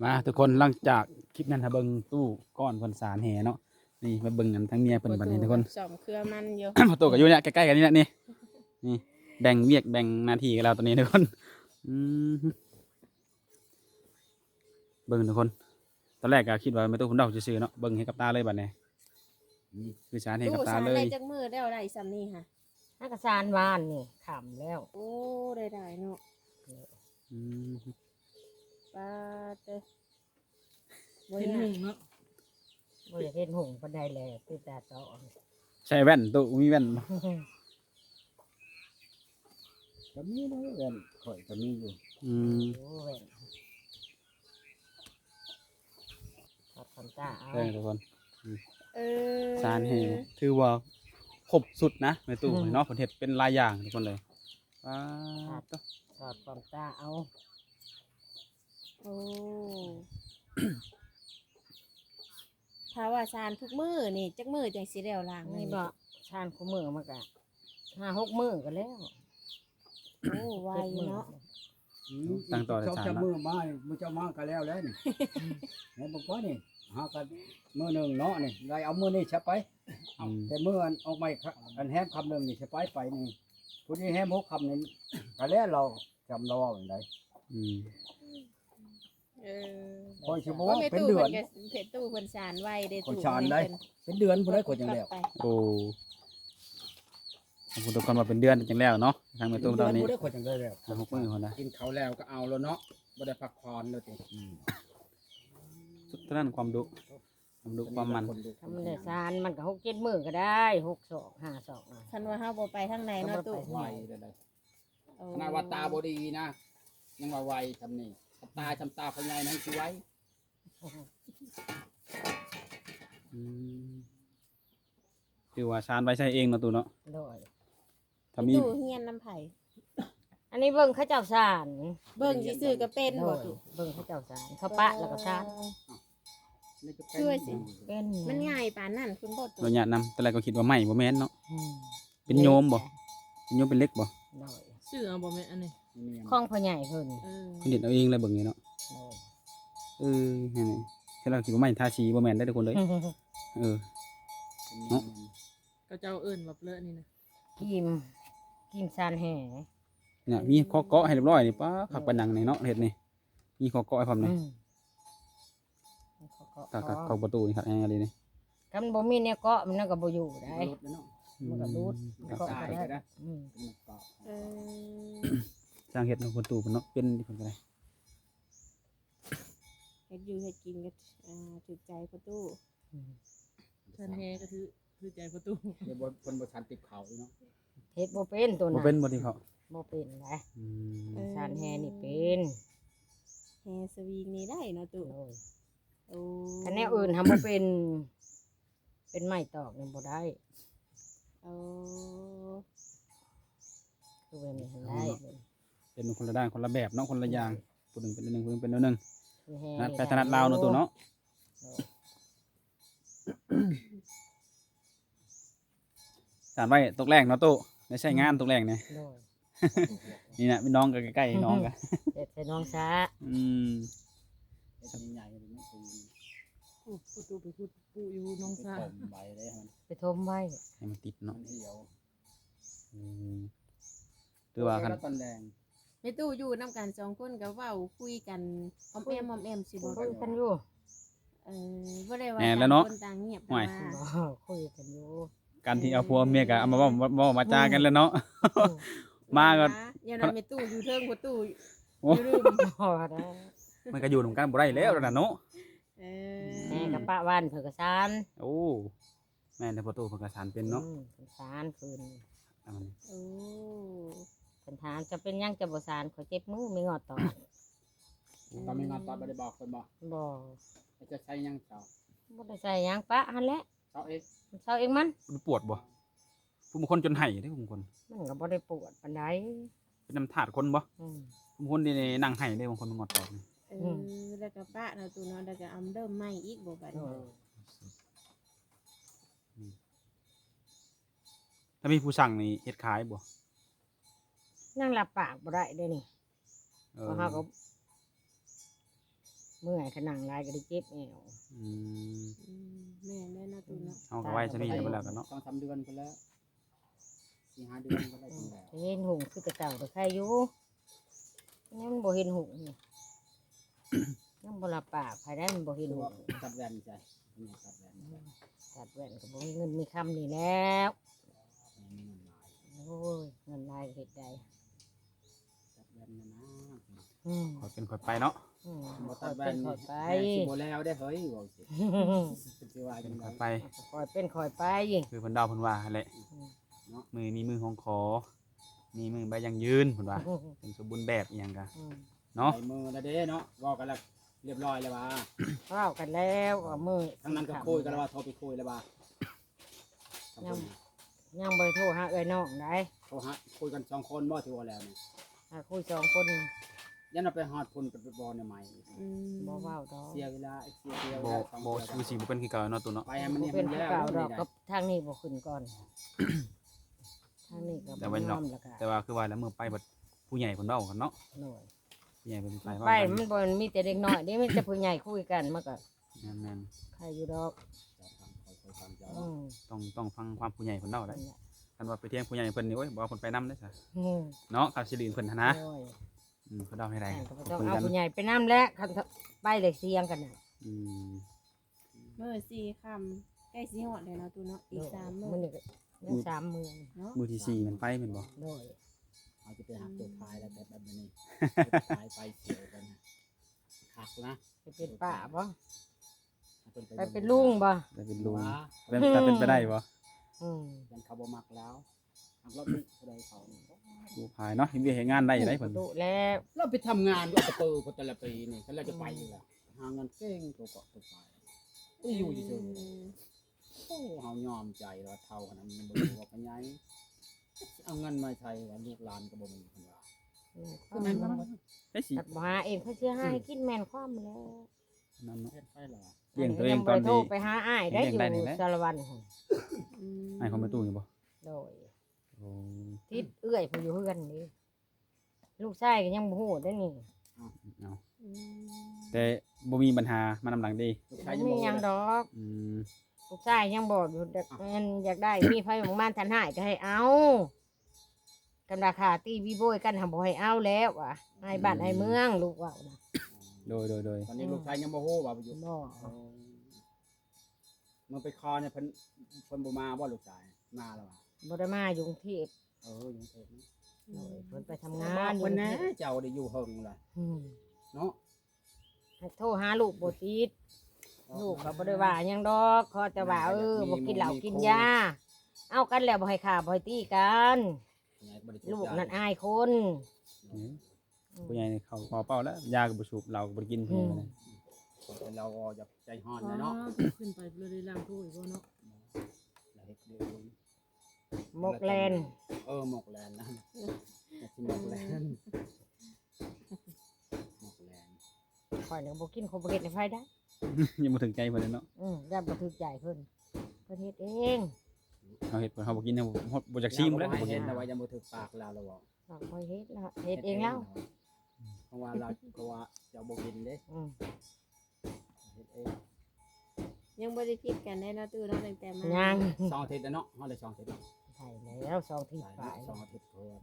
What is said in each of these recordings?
มาทุกคนหลังจากคลิปนั้นถ้าเบิ่งตู้ก้อนเพิ่นสารแห่เนาะนี่มาเบิ่งกันทั้งเมียเพิ่นบัดนี้ทุกคน สอมเครือมันอยู่ พอตู้ก็อยู่เนี่ยใกล้ๆกันนี่แหละนี่แบ่งเวียกแบ่งหน้าที่กันแล้วตอนนี้ทุกคนอืมเบิ่งทุกคนตอนแรกก็คิดว่าไม่ตู้เพิ่นเดาซื่อๆเนาะเบิ่งให้กับตาเลยบัดนี้คือสารให้กับตาเลย ตู้สารได้จักมือได้เอาได้ซ้ำนี่ค่ะ นักสานวานนี่ขำแล้ว โอ้ได้เนาะ อืม ปลาเด้อบ่ เป็น ยา ห ก นึ่งเนาะ บ่ได้เห็นหงก็ได้แล้วคือตาต่อ ใช่แว่นตู้มีแว่นบ่ ก็มีนะเงินข่อยก็มีอยู่ อืม โอ้ยขอบคุณตาเอา ใช่ทุกคน เออ สารแห่ถือว่าครบสุดนะในตู้เนาะเพิ่นเฮ็ดเป็นหลายอย่างทุกคนเลยว้าวตัว ขอบคุณตาเอา โอ้ถ้าว่าสารทุกมื้อนี่จักมื้อจังสิแล้วล้าง นี่บ่ชานคู่มือมากะ5-6มื้อก็แล้ว โอ้ไวเนาะ ตั้งต่อได้ เจ้า สาร จะ เนาะ มือมามือเจ้ามาก็แล้วแล้วนี่แม่บอกว่านี่หากันมือหนึ่งเนาะนี่ไงเอามือนี่ใช่ไป อืม แต่มืออันออกไม่อันแฮมคำหนึ่งนี่ใช่ไปนี่ผู้นี้แฮมหกคำนี่ก็แล้วเราจำเราอย่างไร อืม เออ คอยชิบ ว่า ว่า แม่ เป็น ตู้ เดือ เพิ่ น นก็เฮ็ดตู้เพิ่นสารไว้เด้ คน ตู้ ชานได้ เป็นเดือนผู้ได้คนอย่างแล้ว ไป โอ้ขอบคุณทุกคนมาเป็นเดือนจังแล้วเนาะทางในตู้ตอนนี้ ผู้ได้คนอย่างแล้ว ทางหกมือคนนะ กินเขาแล้วก็เอาแล้วเนาะบ่ได้พักผ่อนเลยติ สุดท้ายความดุความมัน ทำได้สานมันก็6-7มื้อก็ได้6ศอก5ศอกอ่ะ คันว่าเฮาบ่ไปทางไหนเนาะตู้ ไหวเลย โอ้ ขนาดว่าตาบดีนะ ยังว่าไวทำนี่ตาทำตาพญายนั่นคือไว อืมคือว่าชานไว้ใช้เองเนาะตู้เนาะ โดย ถ้ามี ตู้เฮียนน้ำไผ่ อันนี้เบิ่งเขาเจ้าสาน เบิ่งซื่อๆก็เป็น โด บ่ ย ตู้ เบิ่งเขาเจ้าสานเขาปะแล้วก็สาน ช่วยสิ เป็น มันง่ายปานนั้นคุณบ่ตู้ เราหยาดนำแต่แรกก็คิดว่าไม่บ่แม่นเนาะ อืม เป็นโยมบ่เป็นโยมเป็นเล็กบ่ โดย ชื่อเอาบ่แม่นอันนี้ ของพ่อใหญ่เพิ่น เออ เพิ่นเด็ดเอาเองเลยเบิ่งนี่เนาะ โดย นี่นคือเราคิดว่าไม่ทาสีบ่แม่นได้ทุกคนเลยเออ ก็เจ้าเอิ้นว่าเปลือนี่นะ กิมซานแห่ เนี่ยมีข้อเกาะให้เรียบร้อยนี่ป้าขักปานหนังนี่เนาะเฮ็ดนี่มีข้อเกาะให้พร้อมนี่ อืม กับเข้าประตูนี่ครับแฮงอะไรนี่ คันบ่มีเนี่ยเกาะมันก็บ่อยู่ได้ รถเนาะ มันก็รูด ครับ เกาะก็ได้อืม เออ สร้างเฮ็ดเนาะประตูเพิ่นเนาะเป็นที่เพิ่นก็ได้ เฮ็ดอยู่เฮ็ดกินก็ถูกใจประตู ท่านแฮก็คือใจประตู เดี๋ยวคนบริษัทติดเขาเนาะ เฮ็ดบ่เป็นตัว บ่ นั้น เป็นบ่ที่เขา บ่เป็นนะ อืม ซานแห่นี่เป็น แฮสวิงนี่ได้เนาะตู้ โดย โอ้ คันแนวอื่นทำบ่เป็น เป็นไม้ตอกนี่บ่ได้ โอ้ คือแบบนี้ได้ เป็นคนละด้านคนละแบบเนาะคนละอย่างผู้หนึงเป็นอันหนึงผู้หนึงเป็นอันหนึง คือแห่ นัดไปถนัดลาวเนาะตัวเนาะสารไว้ตกแรกเนาะตู้ได้ใช้งานตกแรกเนี่ย โดย นี่นะพี่น้องก็ใกล้ๆน้องกัน เฮ็ดใส่น้องซา อืม เป็นใหญ่เลยนะคือ ประตูไปพูดปูอยู่น้องซ่า ใบเลยมัน ไปทมไว้ ให้มันติดเนาะ เหี่ยว อืมคือว่าคัน ตอนแดง แม่ตู้อยู่นํกัน2คนก็เว้าคุยกันอ้อมแอมสิบ่ คุยกันอยู่ บ่ได้ว่า แม่นแล้วเนาะ ต่งคนต่างเงียบ ห่วย แต่ว่า บ่คุยกันอยู่ การที่เอาผัวเมียก็เอามาเว้ามาจากันแล้วเนาะ มาก็ อย่านั้นแม่ตู้อยู่เทิงประตู โอ้ อยู่ลืม บ่ได้ มันก็อยู่นำกันบ่ได้แล้วนะเนาะ เอ แม่ อ กับป้าวันเพิ่นก็ซาน โอ้แม่ในประตูเพิ่นก็สานเป็นเนาะ เพิ่นซานเพิ่น เอามานี่ โอ้ เพิ่นถามจะเป็นหยังจะบ่ซานขอยเจ็บมือไม่งอตอด ตอนมีงานตอนไม่ได้บอกคนบอก บ่ จะใช้ยังเจ้า บ่ได้ใส่หยังปะหั่นแหละ เจ้าเอง มันเซาเองมัน มันปวดบ่ผู้บางคนจนไห้เด้ผู้บางคน มันก็บ่ได้ปวดปานใด เป็นน้ำถาดคนบ่ อืม ผู้บางคนนี่นั่งไห้เด้บางคนมันงอดตอกนี่ แล้วก็ปะเนาะตู้เนาะแล้วก็เอาเริ่มใหม่อีกบ่บัดนี้ ถ้ามีผู้สั่งนี่เฮ็ดขายบ่ ยังรับปากบ่ได้เด้นี่ เอ เพ อ ราะเฮาก็ เมื่อยขนังลายก็ได้เจ็บแอว อืม แม่นแน่นะตูนเนาะ เอาก็ไว้ซะนี่เดี๋ยวแล้วกันเนาะ 2-3 เดือนไปแล้ว4-5 เดือนก็ได้จังได๋ เห็นหุงคือกระเต่าแต่ใครอยู่นี่มันบ่เห็นหุงนี่ ยังบ่ละปากใครได้มันบ่เห็น คือ หุ ว่าง ตัดแว่นใจนี่ตัดแว่น ตัดแว่นก็บ่มีเงินมีคำนี่แล้วโอ้ยเงินลายเฮ็ดได้ ตัดแว่นนะ ขอเป็นขอไปเนาะ บ่ ค ตั อ ด ย แว่ เป็น นคอยไป สิบ่แล้วได้เฮ้ยว่าสิสิว่าจัง ข ได๋ อไป คอยเป็นคอยไป คือเพิ่นเดาเพิ่นว่าหั่นแหละมือมีมือของขอ มีมือใบยังยืนเพิ่นว่าเป็นสมบูรณ์แบบอีหยังกะเนาะ ใส่มือแล้วเด้เนาะเว้ากันแล้วเรียบร้อยแล้วว่า เข้ากันแล้วว่ามือ ทั้งนั้นก็คุยกันแล้วว่าโทรไปคุยแล้วว่า ยังบ่ได้โทรหาเอ้ยน้องได้ โทรหาคุยกัน2 คนบ่ถือว่าแล้วนี่ ถ้าคุยสองคน ยันเอาไปฮอดพุ่นไปบ่เนี่ยใหม่ บ่เว้าดอก เสียเวลาเสียเว บ่ ลา บ่คือสิบ่เป็นคือเก่าเนาะตัวเนาะ ไปให้มันนี่ เป็ มัน น ผู้ แล้ว เก่าด นี่ อก ได้ กับทางนี้บ่ขึ้นก่อนทางนี้ก็ แต่ บ่ ว่า ย เนาะ อมแล้วก็ แต่ว่าคือว่าแล้วมื้อไปบัดผู้ใหญ่เพิ่นเว้ากันเนาะ หน่อย ผู้ใหญ่เพิ่นไป ไป เว้ากัน มันบ่มีแต่เด็กน้อยเด้มีแต่ผู้ใหญ่คุยกันมันก็ แม่น ใครอยู่ดอก อืม ๆต้องฟังความผู้ใหญ่เพิ่นเว้าได้ นั่นแหละ คันว่าไปเที่ยงผู้ใหญ่เพิ่นนี่โอ้ยบ่เอาเพิ่นไปนำเด้อจ้ะ อืม เนาะครับสิลืนเพิ่นหันนะ โอ้ย เพิ่นเดาให้ได้ แต่ก็บ่ต้อง คุย เอา กัน ผู้ใหญ่ไปนํแล้วคันไปเลยเสียงกันน่ะ อืม มื้อ4ค่ำใกล้สิฮอดแล้วเนาะตูนเนาะอีก3มื้อ มื้อนี้ก็ยัง3มื้อ เนาะ มื้อที่สี่มันไปแม่นบ่ โดย เอาจะไปหักตัวท้ายแล้วแบบนี้ท้ายไปเสียวกันหักนะ ไปเป็นป้าบ่ไป ไป เป็นลุงบ่ ได้เป็นลุง ว้า เป็นถ้าเป็นไปได้บ่ อืม ยันเขาบ่มักแล้วหักรถนี่แสดงเขา ผู้พายเนาะเฮ็ดเวียกเฮ็ดงานได้ได้เพิ่น ดุแล้ว เราไปทำงานด้วยกระปือพอแต่ละปีนี่ถ้าเราจะไปอยู่แล้วหาเงินเก่งตัวเกาะตัวไปอยู่เฉยๆโอ้เฮายอมใจว่าเท่าขนาดมันบ่รู้ว่าปัญญาเอาเงินมาใช้ว่าลูกหลานก็บ่มีคนว่า คือมันบ่ ได้สิ ตัดบ่หาเองเพิ่นสิหาให้กินแม่นความแล้ว นั่นเนาะ เฮ็ดไปแล้ว เลี้ยงตัวเองตอน ยังบ่ได้โทร นี้ ไปหาอ้ายได้อยู่ เลี้ยงได้นี่แหละ สารวัตรหั่น ให้เขามาตู้อยู่บ่ โดย โอ้ ทิศเอื้อยผู้อยู่เฮือนนี่ลูกชายก็ยังบ่ฮู้ได้นี่ เอาแต่บ่มีปัญหามานำหลังดี ลูกชาย บ่ ยัง มี บ่ หยังดอก อืม ลูกชายยังบอกอยู่แต่มันอยากได้มีไผของมันทันหายก็ให้เอากันราคาตีวีโบยกันหาบ่ให้เอาแล้วว่ะให้บ้านให้เมืองลูกว่านะ โดย ตอนนี้ลูกชายยังบ่ฮู้ว่าอยู่ บ่ มันไปคอเนี่ยเพิ่นบ่มาบ่ลูกชายมาแล้วว่ะ บ่ได้มาอยู่กรุงเทพ อยู่เทพนะ โดยเพิ่นไปทำ งาง าน น อยู่ เพิ่น กรุ นะ งเทพ เจ้าได้อยู่เฮิงล่ะ อืม เนาะ ให้โทรหาลูกบ่ติดลูกก็บ่ได้ว่าหยังดอกขอแต่ว่าบ่กินเหล้ากินยาเอากันแล้วบ่ให้ฆ่าบ่ให้ตีกัน ลูกนั่นอายคน ผู้ใหญ่นี่เขาขอเป้าแล้วยาก็บ่สูบเหล้าก็บ่กินเพิ่นว่านะ เราก็อยากใจฮ้อน อ๋อ นะเนาะ ขึ้นไปเลยได้ล่างถ้วยบ่เนาะ แล้วเฮ็ดเดี๋ยว หมกแลน หมกแลนนะที่หมกแลนหมกแลน ข่อยนี่ก็บ่กินคนบ่เฮ็ดให้ไผได้ ยังบ่ถึงใจเพิ่นเลยเนาะ ย่าบ่ถูกใจเพิ่นเพิ่นเฮ็ดเอง เอาเฮ็ดเพิ่นเฮาบ่กินเฮาบ่จักชิมแล้ว เราบ่เห็นแต่ว่ายังบ่ถึกปากเราบอก เราบ่เฮ็ดแล้วเฮ็ดเองแล้ว เพราะว่าเราเพราะว่าเจ้าบ่กินเด้ อืม เฮ็ดเอง ยังบ่ได้คิดกันได้เนาะตูเนาะตั้งแต่มา ยัง 2 อาทิตย์แล้วเนาะเฮาได้2 อาทิตย์แล้ว ใช่แล้ว2ทีไป 2 อาทิตย์เพิ่น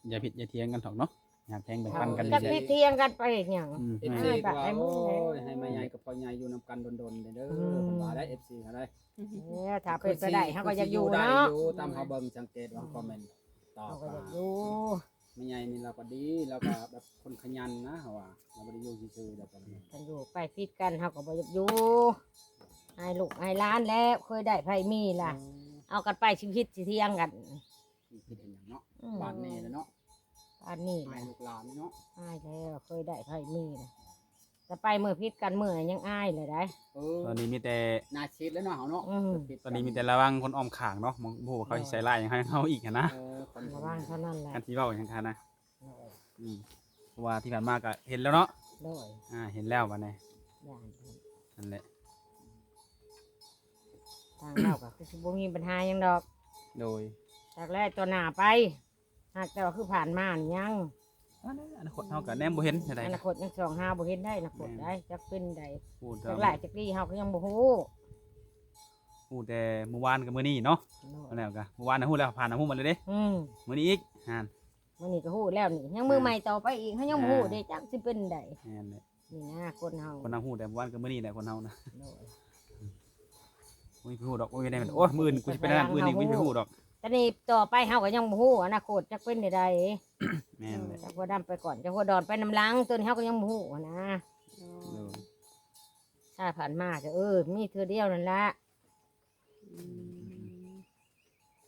อย่าผิดอย่าเถียงกันเถอกเนาะอย่าแทงแบ่งปันกัน จัก ดี พี่เที่ยงกันไปอีกหยัง ๆอืม เอฟ ให้ ซี แบบ ว่า ไอ้มึ โอ้ งเลย ยให้แม่ใหญ่กับพ่อใหญ่อยู่นำกันดนๆเด้อ อืม เพิ่นว่าได้ FC เฮาได้ เนี่ยถ้าเป็นไปได้เฮาก็อยากอยู่เนาะ อยู่ตามเฮาเบิ่งสังเกตว่าคอมเมนต์ตอบ เฮาก็ มา อยากอยู่ แม่ใหญ่นี่เราก็ดีเราก็แบบคนขยันนะเฮาว่าเราบ่ได้อยู่ซื่อๆแบบนั้น กันอยู่ไปฟิตกันเฮาก็บ่อยากอยู่ให้ลูกให้หล้านแล้วเคยได้ไผมีล่ะ เอากันไปชีวิตสิเที่ยงกัน คิดเห็นหยังเนาะ อืม บ้านนี้เนาะ อันนี้ ให้ ล่ะ ลูกหลานเนาะ อายแล้วเคยได้ไผมีล่ะจะไปมื้อพิษกันมื้อยังอายเลยได้ ตอนนี้มีแต่ นาชิดแล้วเนาะเฮาเนาะ ตอนนี้มีแต่ระวังคนอ้อมข้างเนาะมองผู้ว่าเขาสิใส่ร้ายหยังให้เฮาอีกอะนะ คน ระวังเท่านั้นแหละ กันที่เว้าอย่างนั้นนะอืมเพราะว่าที่ผ่านมาก็เห็นแล้วเนาะ โดย เห็นแล้วบัดนี้ อย่าง นั่นแหละ ทางเราก็คือสิบ่มีปัญหาหยังดอก โดย จากแรกตัวหน้าไปหากแต่ว่าคือผ่านมานี่ยัง อนาคตเฮาก็แนมบ่เห็นได้ อนาคตยัง2 5บ่เห็นได้อนาคตได้จักเป็นใด พูด จักหลายจักดีเฮาก็ยังบ่ฮู้ พูดแต่เมื่อวานกับมื้อนี้เนาะแล้วก็เมื่อวานน่ะฮู้แล้วผ่านน้ำฮู้มาเลยเด้ อืม มื้อนี้อีกห่าน มื้อนี้ก็ฮู้แล้วนี่ยังมือใหม่ต่อไปอีกเฮายังบ่ฮู้เด้จักสิเป็นใด แม่นเลย นี่นะคนเฮา คนเฮาฮู้แต่เมื่อวานกับมื้อนี้แหละคนเฮานะ โดย โอ้ยไปฮู้ดอกโอ้ยได้มันโอ้ยมื้ออื่นกูสิไปนั่นมื้อนี้กูสิไปฮู้ดอก แต่นี่ต่อไปเฮาก็ยังบ่ฮู้อนาคตจักเป็นใด แม่นเลย จักว่าดำไปก่อนจักว่าดอนไปน้ำหลังตัวนี้เฮาก็ยังบ่ฮู้นะ โด เอย อ ถ้าผ่านมาก็มีเทื่อเดียวนั่นละ อืม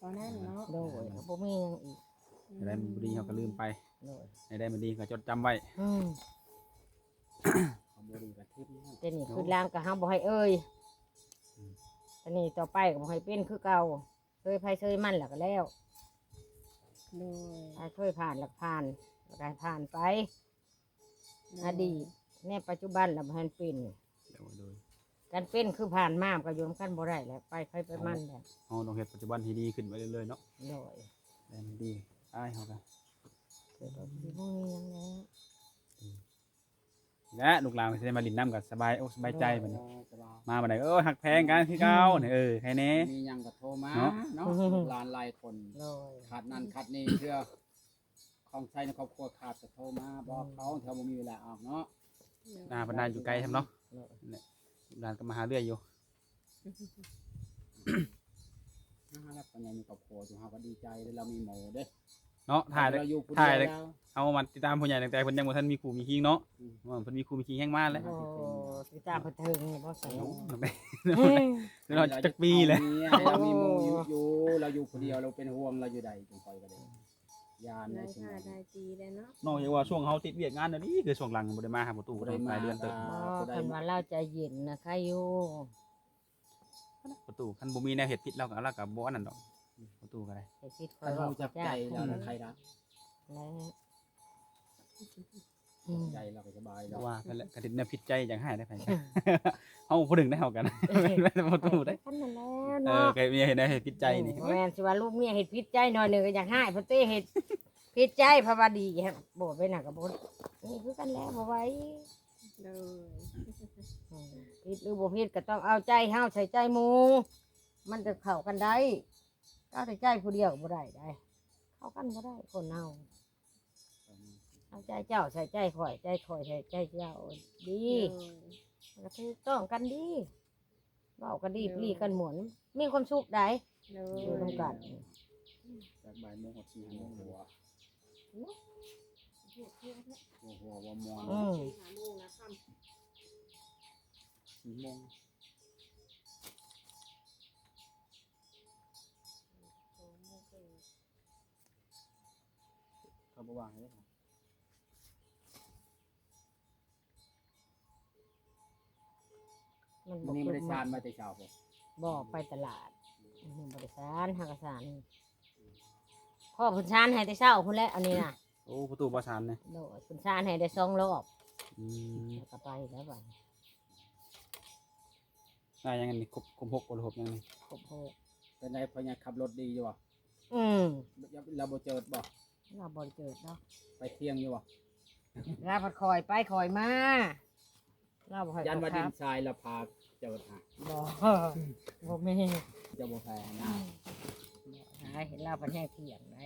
ตอนนั้นเนาะ โดยก็บ่มีหยังอีก ได้มื้อดีเฮาก็ลืมไป โดย ได้มื้อดีก็จดจำไว้ อืม เอาบ่ดีกับทิพย์เนาะ แต่นี่คือลางก็เฮาบ่ให้เอ่ยแต่นี่ต่อไปก็บ่ให้เป็นคือเก่าเคยไผเคยมันแล้วก็แล้ว โดย ถ้าเคยผ่านแล้วก็ผ่านแล้วก็ให้ผ่านไป อดีตในปัจจุบันแล้วบ่ให้มันเป็น โดย การเป็นคือผ่านมามันก็อยู่นำกันบ่ได้แหล้วไปไปมันแหละ เฮาต้องเฮ็ดปัจจุบันที่ดีขึ้นไปเรื่อยๆเนาะ โดย ได้มื้อดีอ้ายเฮาก็ เกิดว่าสิบ่มีหยังแล้ว และลูกหลานก็สิได้มาลิ้นน้ำก็สบายอกสบายใจบัดนี้ สบาย มาบัดนี้ฮักแพงกันคือเก่าเนี่ยใครแน่ มีหยังก็โทรมา เนาะ เนาะลูกหลานหลายคน โดย ขาดนั่นขาดนี่เพื่อของใช้ในครอบครัวขาดก็โทรมาบอกเขาถ้าบ่มีเวลาออกเนาะ บรรดาอยู่ไกลทำเนาะ โดย ลูกหลานก็มาหาเรื่อยอยู่ แล้วก็ยังมีครอบครัวอยู่เฮาก็ดีใจเด้อเรามีหมู่เด้ เนาะถ่าย เราอยู่ผู้ ถ่าย เดียวแล้ว เอามาติดตามผู้ใหญ่ตั้งแต่เพิ่นยังบ่ทันมีครูมีคิงเนาะว่าเพิ่นมีครูมีคิงแห้งมาแล้ว โอ้สิตามเพิ่นถึงนี่บ่สนุก ตั้งแต่เราจักปีเลย เรามีหมู่อยู่เราอยู่ผู้เดียวเราเป็นห่วงเราอยู่ใดจังคอยก็ได้ยานใน ได้ สิ่ง ค่ะ นั้น ได้ตีได้เนาะ นอกจากว่าช่วงเฮาติดเวียกงานเดี๋ยวนี้คือช่วงหลังบ่ได้มาหาประตูก็ได้หลายเดือนเติบ คันว่าเราใจเย็นนะใครอยู่ ประตูคันบ่มีแนวเฮ็ดผิดเราก็เราก็บ่อันนั้นดอกประตูก็ได้ ให้คิดคอ ถ้าย เรา เว้า จับใจเราแล้วใครรัก แล้ว ใจเราก็สบาย เพ เรา ราะว่าเพิ่นแหละก็ติดแนวผิดใจจังให้ได้ไผเฮาผู้หนึงได้เฮากันไม่ได้ประตูได้ คันนั้นแล้ว ก็มีเห็นได้เฮ็ดผิดใจนี่ แม่นสิว่าลูกเมียเฮ็ดผิดใจหน่อยหนึงก็อยากให้เพิ่นเต้เฮ็ดผิดใจเพราะว่าดีแฮะบ่ไปน่ะก็บ่นี่คือกันแล้วบ่ไหว โดย ผิดหรือบ่ผิดก็ต้องเอาใจเฮาใส่ใจหมู่มันจะเข้ากันได้เอาแต่ใจผู้เดียวบ่ได้ได้เข้ากันบ่ได้คนเฮาเอาใจเจ้าใส่ใจข่อยใจข่อยใส่ใจเจ้าดี โดย ก็ถูกต้องกันดีเว้ากันดีปลีกันหมุนมีความสุขได้ โด อยู่ร่วมกัน จากบ่ายโมง6 4 5โมงหัวว่ามวน อืม 4 โมง เขาบ่ว่างเลย มัน วันนี้ คื ไม่ได้ อ ชานมาแต่เช้าผม บ่ไปตลาดบริษัทหากสารพ่อพุ่นชานให้แต่เช้าพุ่นแหล้วอันนี้น่ะ โอ้ประตูบ่ชันเนี่ย โดดพุ่นชานให้ได้2 รอบ อืม แล้วก็ไปแล้วบัด ได้ยังไงนี่ครบ6บ่ครบยังนี่ ครบหก เป็นไงพอยังขับรถดีอยู่บ่ เราบ่เจอบ่ เราบ่ได้เกิดเนาะ ไปเที่ยงอยู่บ่ เราพัดคอยไปคอยมาเราบ่ให้ ยันว่า ค ดิ รับ นทรายเราพาเจอหา บ่บ่มี จะบ่แพ้นะ หาเห็นเราพันแห้งเถียงไหน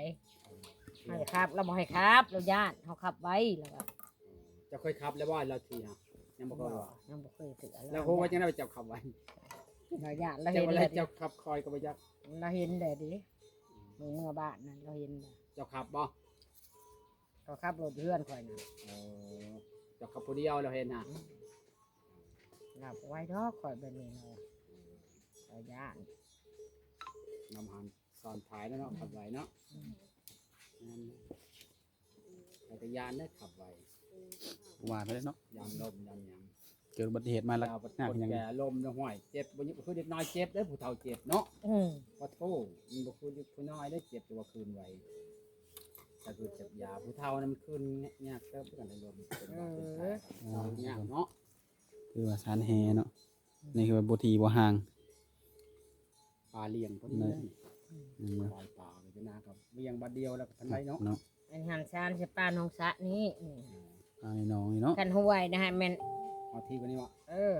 ให้ครับ เราบ่ให้ครับเราญาติเฮาขับไว้แล้วก็ จะค่อยขับแล้วว่าเราทีฮะยังบ่เคยว่า ยังบ่เคยถือ แล้วโหว่าจังได๋เจ้าขับไว้ เราญาติเรา เจ้า เห็น อะไร แล้ว เจ้าขับคอยก็บ่จัก เราเห็นแต่ดิเมื่อบ้านนั่นเราเห็นแล้ว เจ้าขับบ่ เขาขับรถเพื่อนคอยน่ะ เออเจ้าขับผู้เดียวเราเห็นน่ะ เราไว้ดอกคอยแบบนี้เนาะเราญาติ นำหันสอนท้ายแล้วเนาะขับไว้เนาะนั่นจักรยานได้ขับไว้ ว่าไปแล้วเนาะ ยามลมยามหยัง เกิดอุบัติเหตุมาแล้ว เรา หน้า ค เป็น น ยังไง แก่ลมนะห้อยเจ็บบ่คือเด็กน้อยเจ็บได้อผู้เฒ่าเจ็บเนาะ ว่าโทษมันบ่คือผู้น้อยได้เจ็บตัวคืนไวแต่คือเจ็บยาผู้เฒ่านั้นมันคืนยากเติบกันในลมเป็นบาดเป็นแผลยากเนาะ คือว่าสารแฮเนาะนี่คือว่าบ่ทีบ่ห่าง ปลาเลี้ยงพวกนี้เลยปล่อยปลาไปนากับเลี้ยงบาดเดียวแล้วก็ทันไรเนาะ เนาะ อันหันซานสิป้าน้องสะนี่ ไอ้น้องนี่เนาะ กันห้วยนะฮะแม่น เอาที่กันนี่วะ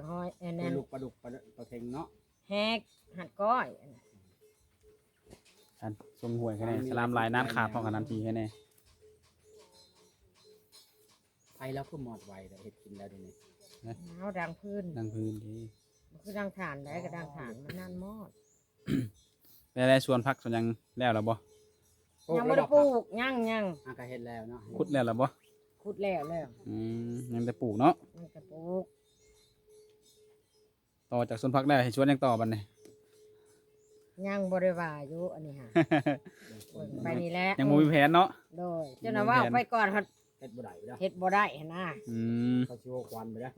ห้อยอัน ป นั้ ลาน ดุกปลาดุกปลาเค็งเนาะ แฮกหัดก้อย การทรงหวยแค่ไหนสลามลายน้ำขาดพอกันน้ำทีแค่ไหน ไปแล้วก็หมอดไวแต่เห็ดกินแล้วเดี๋ยวนี้ เอาดังพื้น ดังพื้นดี มันคือดังฐานได้ก็ดังฐานมันนั่นมอด แล้วชวนพักส่วนยังแล้วหรอบ่ ยังไม่ได้ปลูกยัง อากาเห็ดแล้วเนาะ ขุดแล้วหรอบ่ ขุดแล้ว ยังแต่ปลูกเนาะ มันจะปลูก ต่อจากส่วนพักได้ให้ชวนยังต่อบันนี่ ยังบริวาอยู่อันนี้ฮะเบิ่งไปนี่แหละ ยังบ่มีแผนเนาะ โดยเจ้าหน้าว่าไปก่อนเขา เห็ดบ่ได้ไปแล้ว เฮ็ดบ่ได้หั่นนะ อืม เขาชิวควันไปแล้ว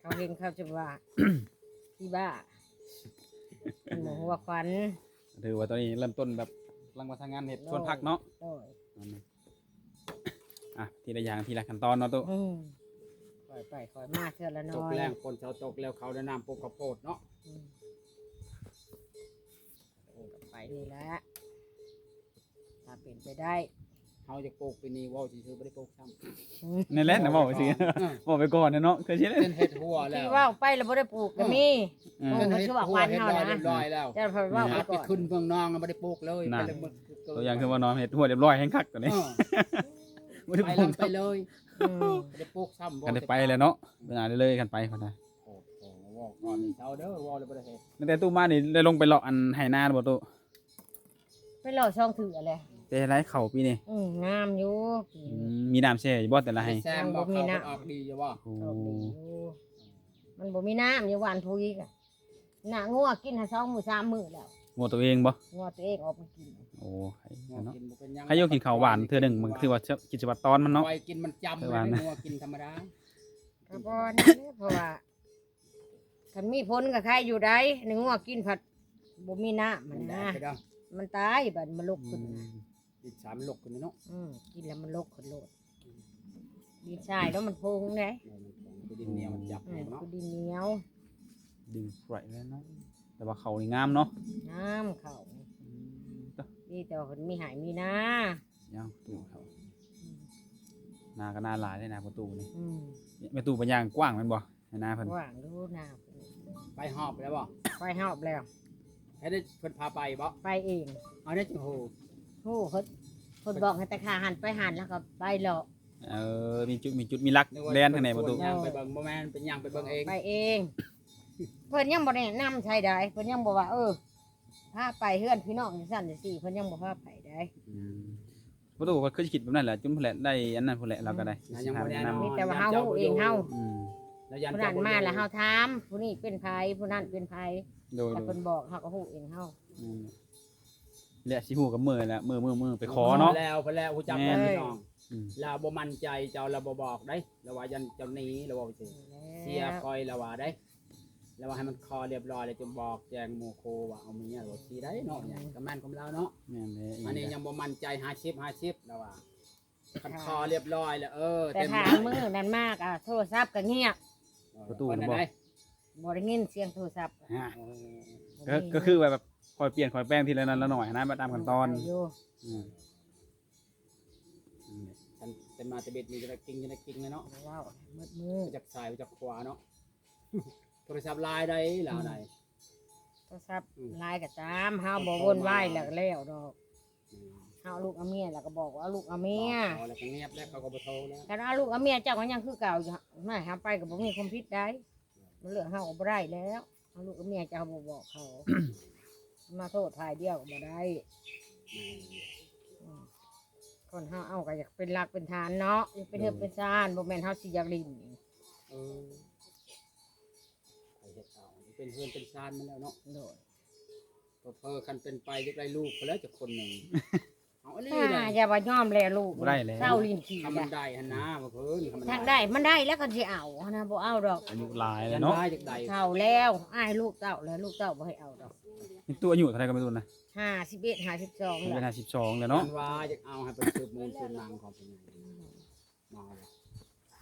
เขาเห็นเขาจะว่า ที่บ้าเป็นหมูหัวควัน ถือว่าตอนนี้เริ่มต้นแบบกำลังมาทำงานเห็ดชวนพักเนาะ โดย ทีละอย่างทีละขั้นตอนเนาะตู้ คอยไปคอยมาเท่าละ ต น้ ก อย แรงคนเช้าตกแล้วเขาได้น้ำปลูกข้าวโพดเนาะ อืมไปนี่แหละถ้าเป็นไปได้ เขาจะปลูกปีนี้ว่าวซื่อๆไม่ได้ปลูกซ้ นี่แหละนะบอกไปสิ ำ บอกไปก่อนนะเนาะเคยชิดเลย เป็นเห็ดหัวแล้ว ที่ว่าไปแล้วบ่ได้ปลูกก็มี อืม เออ เป็นเห็ดหัวเรียบร้อยเรียบร้อยแล้ว จะพอว่าไป ไป ก่อน ขึ้นเมืองนองไม่ได้ปลูกเลย นั่น ไปเลย ตัวอย่างคือว่านอนเห็ดหัวเรียบร้อยแห้งคักตัวนี้ไม่ได้ ไป ปลู แล้ ก วไปเลย อืม ไม่ได้ปลูกซ้ำ กันได้ไปเลยเนาะเวลาได้เลยกันไปคนน่ะ โอ้โหว่าวก่อนนี่เช้าเด้อว่าวเลยไม่ได้เห็ด ตั้งแต่ตู้มานี่ได้ลงไปเลาะอันไหนาบ่ตู้ ไปหล่อช่องถืออะไร แต่ไรเข่าปีนี่ งามอยู่ปี มีน้ำแช่อยู่บ่แต่ละให้ แซมบอกเขามันออกดีอยู่ว่า โอ้ ออกดีอยู่มันบ่มีน้ำอยู่หวานพุยกะหน้างัวกินหา2 มื้อ 3 มื้อแล้ว งัวตัวเองบ่ งัวตัวเองออกมากิน โอ้ใคร งัว เนาะ กินบ่เป็นหยัง ใครโยกินข้าวหวานเทื่อหนึงมันคือว่ากิจวัตรตอนมันเนาะ ไว้กินมันจำ เออ เล หวาย นนะ งัวกินธรรมดา ก็บ่นั่นแหละเพราะว่าคันมีผลก็ใครอยู่ได้ในงัวกินผัดบ่มีน้ำ มั มัน น ได้ นะ ไปเด้อ มันตายบัดมันลุกขึ้นนะ อีกสามลกขึ้นเนาะ กินแล้วมันลุกขึ้นโลดดินทรายแล้วมันพุงเด้ มันดินเหนียวมันจับเนาะ คือดินเหนียว ดึงไหวแล้วเนาะแต่ว่าเขานี่งามเนาะ น้ำเข้านี่แต่ว่าเพิ่นมีหายมีนา ย่างตู้เขานาก็น่าหลายเลยนะประตูนี่ อืม ประตูเป็นย่างกว้างแมันบ่ให้หน้าเพิ่น ว่างดูน้าเพิ่น ไปหอบแล้วบ่ ไปหอบแล้ว ให้ได้เพิ่นพาไปบ่ ไปเอง เอาได้จังโห โอ้เพิ่นบอกให้แต่ขาหันไปหันแล้วก็ไปหรอก มีลักแลนทางไหนประตู ย่างไปเบิ่งบ่แม่นเป็นย่างไปเบิ่งเอง ไปเอง เพิ่นยังบ่แนะนำใช่ได้เพิ่นยังบ่ว่าพาไปเฮือนพี่น้องจังซั่นจังซี่เพิ่นยังบ่พาไปได้ ประตูก็คือคิดแบบนั้นแหละจุ่มแหละได้อันนั้นพุ่นแหละเราก็ได้ ยังบ่แน่นอน มีแต่ว่าเฮาฮู้เองเฮา แล้วยัน ผู้นั้นมาแล้วเฮาถามผู้นี้เป็นไผผู้นั้นเป็นไผ โดย แต่เพิ่นบอกเฮาก็ฮู้เองเฮา แหละสิฮู้กับมือแหละมือไปขอเนาะ แล้วเพิ่นแล้วฮู้จัก แม่ แม่ น พี่น้องเราบ่มั่นใจเจ้าเราบ่บอกได้แล้วว่ายันเจ้าหนี้แล้วว่าสิเสียคอยแล้วว่าได้แล้วว่าให้มันคอเรียบร้อยแล้วจะบอกแจ้งหมู่โคว่าเอาเมียว่าสิได้เนาะอย่างก็แม่นของเราเนาะ แม่นเลย อันนี้ยังบ่มั่นใจ50แล้วว่าคันคอเรียบร้อยแล้วแต่ เต็ม ถามมื้อนั้นมากโทรศัพท์ก็เงียบ ประตู คน บ่ ได้ บ่ได้ยินเสียงโทรศัพท์ ก็คือแบบคอยเปลี่ยนคอยแป้งทีละนั้นละหน่อยนะตามขั้นตอน อยู่ ฉันเต็มมาจะเบ็ดนี่จะได้กิ้งเลยเนาะ ว้าวมืด ไปจากซ้ายไปจากขวาเนาะ โทรศัพท์ลายได้ลาวไหน โทรศัพท์ไลน์ก็ตามเฮาบ่วนวายแล้วก็แล้วดอกเฮาเอาลูกเอาเมียแล้วก็บอกว่าเอาลูกเอาเมีย เอาแล้วก็เงียบแล้วเขาก็บ่โทรแล้ว คันเอาลูกเอาเมียเจ้าก็ยังคือเก่าอยู่ไม่หาไปก็บ่มีความผิดได้มันเหลือเฮาก็บ่ได้แล้วเอาลูกเอาเมียเจ้าบ่บอกเขา มาโทษทายเดียวก็บ่ได้คนเฮาเอาก็อยากเป็นหลักเป็นฐานเนาะอยากเป็นเฮือกเป็นซ่านบ่แม่นเฮาสิอยากลิ้น เออไปเฮ็ดเอาเป็นเพื่อนเป็นซานมันแล้วเนาะ โดด เพิ่คันเป็นไปจะได้ลูกไปแล้วจะคนหนึ่งเอาอันนี้ อ่า เลย อย่าว่ายอมแลลูก บ่ได้แล้ว เศร้าลิ้นขี้ ทำมันได้หันนะบ่เพิ่นทำมัน ทางได้มันได้แล้วก็สิเอานะบ่เอาดอก อายุหลาย ยั แล้ว น เนาะ ได้จากใด เฒ่าแล้วอ้ายลูกเต้าแล้วลูกเต้าบ่ให้เอาดอก นี่ตัวอายุเท่าไหร่ก็ไม่รู้นะ 51 52 เป็น แล้ว 52แล้ว เนาะ เนาะ ว่าจะเอาให้ไปสืบมูลสืบนางของเป็นไงมาแล้ว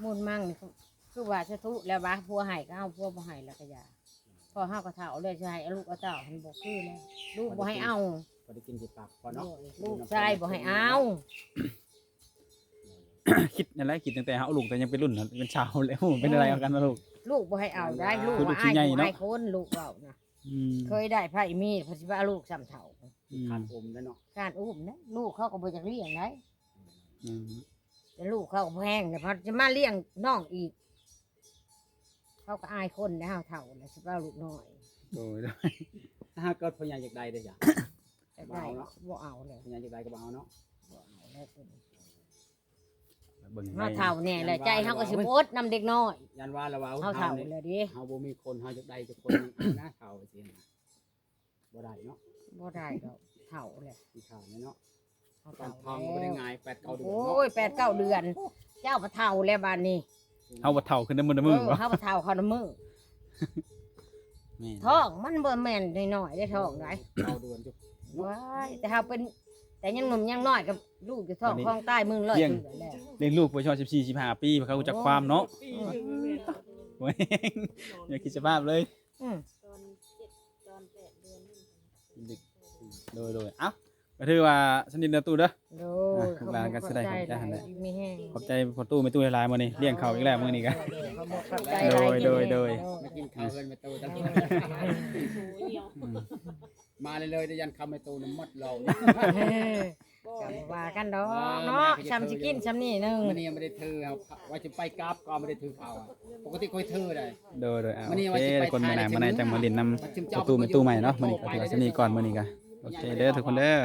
มูลมั่งนี่คือว่าจะทุแล้วว่าผัวให้ก็เอาผัวบ่ให้แล้วก็อย่าพอเฮาก็เฒ่าเลยสิให้เอาลูกเอาเต้าให้บ่คือแล้วลูกบ่ให้เอา พอได้กินจิปากพอเนาะ ลูกชายบ่ให้เอา คิดนั่นแหละคิดตั้งแต่เฮาเอาลูกแต่ยังเป็นรุ่นน่ะเป็นชาวแล้วเป็นอะไรเอากันมาลูก ลูกบ่ให้เอาได้ลูก คือลู ว่าก ขี้ อ้าย ใหญ่ ผู้ เนาะ อ้ายคนลูกเว้านะ อืม เคยได้ไผมีดเพราะสิว่าลูกซ้ำเฒ่า ขาดอมแล้วเนาะ การอุ้มนะลูกเขาก็บ่อยากเลี้ยงได้ อืม แต่ลูกเขาก็บ่แห้งแต่พอจะมาเลี้ยงน้องอีก เขาก็อายคนนะเฮาเฒ่าแล้วสิว่าลูกน้อย โดย ถ้าเกิดพญาอยากได้ได้จ้ะ แต่ได้บ่เอาเลย พญาอยากได้ก็บ่เอาเนาะ บ่เอาแล้วเพิ่น เบิ่ง เฮาเฒ่าแน่แหละใจเฮาก็สิบ่อดนำเด็กน้อย ยันว่าแล้วว่า เฮาเฒ่า นี่ แล้วดิ เฮาบ่มีคนเฮาอยากได้จักคนหนึงเอานะเฒ่าสินะบ่ได้เนาะ บ่ได้ดอกเฒ่าแล้ว มีข่าวนี่เนาะ เฮา การ เฒ่า ทองก็บ่ได้ แล้ว ง่าย8-9เดือน โอ้ เนาะ ย8-9 เดือน เจ้าบ่เฒ่าแล้วบัดนี้ เฮาบ่เฒ่าขึ้นได้มื้อละมื้อบ่ เฮาบ่เฒ่าเขาละมือ แม่น ท้องมันบ่แม่นน้อยๆได้ท้องได้ 9เดือนจุ ว้ายแต่เฮาเป็นแต่ยังหนุ่มยังน้อยกับลูกจะท้องคลองใต้มึงเลยเถื่อแล้ว เลี้ยงลูกไปชอบ14 15ปีเพราะเขารู้จักความเนาะโอ้ยอย่าคิดสภาพเลย อืม โดยเอ้าก็ถือว่าสนิทเด้อตู้เด้อ โดย ข้างล่างก็แสดงความใจหั่นแหละ มีแห้ง ขอบใจพ่อตู้แม่ตู้หลายๆมื้อนี้เลี้ยงข้าวอีกแล้วมื้อนี้ก็ ขอบใจ โดยโดย มากินข้าวเพิ่นมาตูตลอดมาเลยๆได้ยันคำมาตูน้ำมดเรา กับว่ากันดอกเนาะซ้ำสิกินซ้ำนี่นึง มันนี่ยังไม่ได้ถือครับว่าจะไปกราบก็ไม่ได้ถือเขาอะปกติก็ถือได้ โดยเอา มื้อนี้ โอ ว่า เค สิไป ทุกคนมื้อหน้า ถ่าย มื้อไหนจังมาเล่นนำพ่อตู้แม่ตู้ใหม่เนาะมื้อนี้ก็ถือว่าสนิทก่อนมื้อนี้ก็โอเคเด้อทุกคนเด้อ